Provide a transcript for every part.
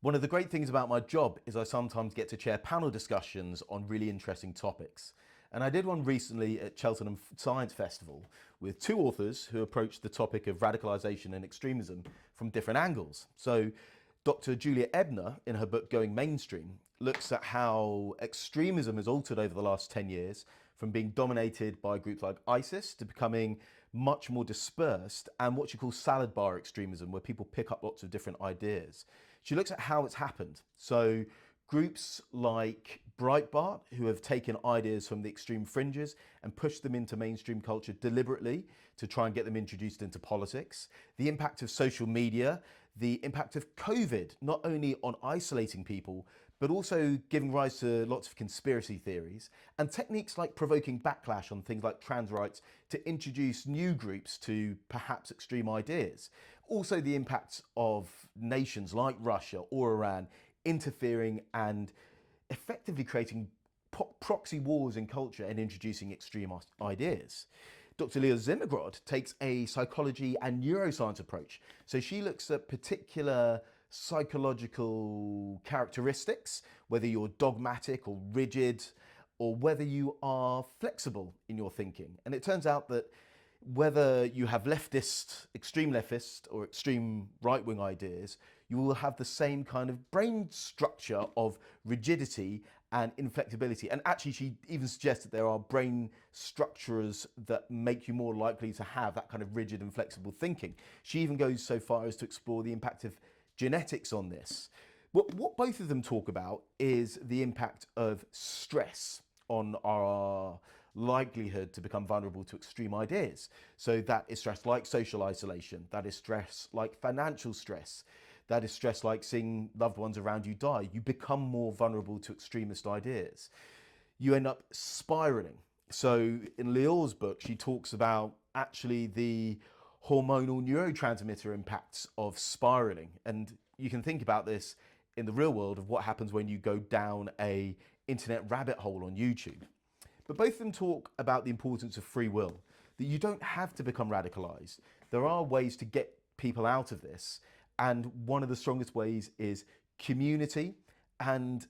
One of the great things about my job is I sometimes get to chair panel discussions on really interesting topics. And I did one recently at Cheltenham Science Festival with two authors who approached the topic of radicalisation and extremism from different angles. So Dr. Julia Ebner, in her book Going Mainstream, looks at how extremism has altered over the last 10 years from being dominated by groups like ISIS to becoming much more dispersed and what she calls salad bar extremism, where people pick up lots of different ideas. She looks at how it's happened. So groups like Breitbart, who have taken ideas from the extreme fringes and pushed them into mainstream culture deliberately to try and get them introduced into politics. The impact of social media, the impact of COVID, not only on isolating people, but also giving rise to lots of conspiracy theories, and techniques like provoking backlash on things like trans rights to introduce new groups to perhaps extreme ideas. Also the impacts of nations like Russia or Iran interfering and effectively creating proxy wars in culture and introducing extreme ideas. Dr. Leo Zimmergrod takes a psychology and neuroscience approach. So she looks at particular psychological characteristics, whether you're dogmatic or rigid, or whether you are flexible in your thinking. And it turns out that whether you have extreme leftist or extreme right-wing ideas, you will have the same kind of brain structure of rigidity and inflexibility. And actually, she even suggests that there are brain structures that make you more likely to have that kind of rigid and flexible thinking. She even goes so far as to explore the impact of genetics on this. What both of them talk about is the impact of stress on our likelihood to become vulnerable to extreme ideas. So that is stress like social isolation, that is stress like financial stress, that is stress like seeing loved ones around you die. You become more vulnerable to extremist ideas. You end up spiraling. So in Leo's book, she talks about actually the hormonal neurotransmitter impacts of spiraling. And you can think about this in the real world of what happens when you go down a internet rabbit hole on YouTube. But both of them talk about the importance of free will, that you don't have to become radicalized. There are ways to get people out of this. And one of the strongest ways is community and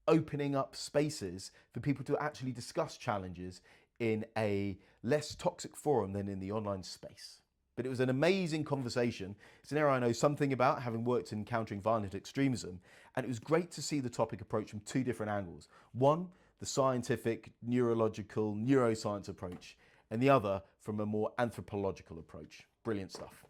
opening up spaces for people to actually discuss challenges in a less toxic forum than in the online space. But it was an amazing conversation. It's an area I know something about, having worked in countering violent extremism. And it was great to see the topic approached from two different angles. One, the scientific, neurological, neuroscience approach, and the other from a more anthropological approach. Brilliant stuff.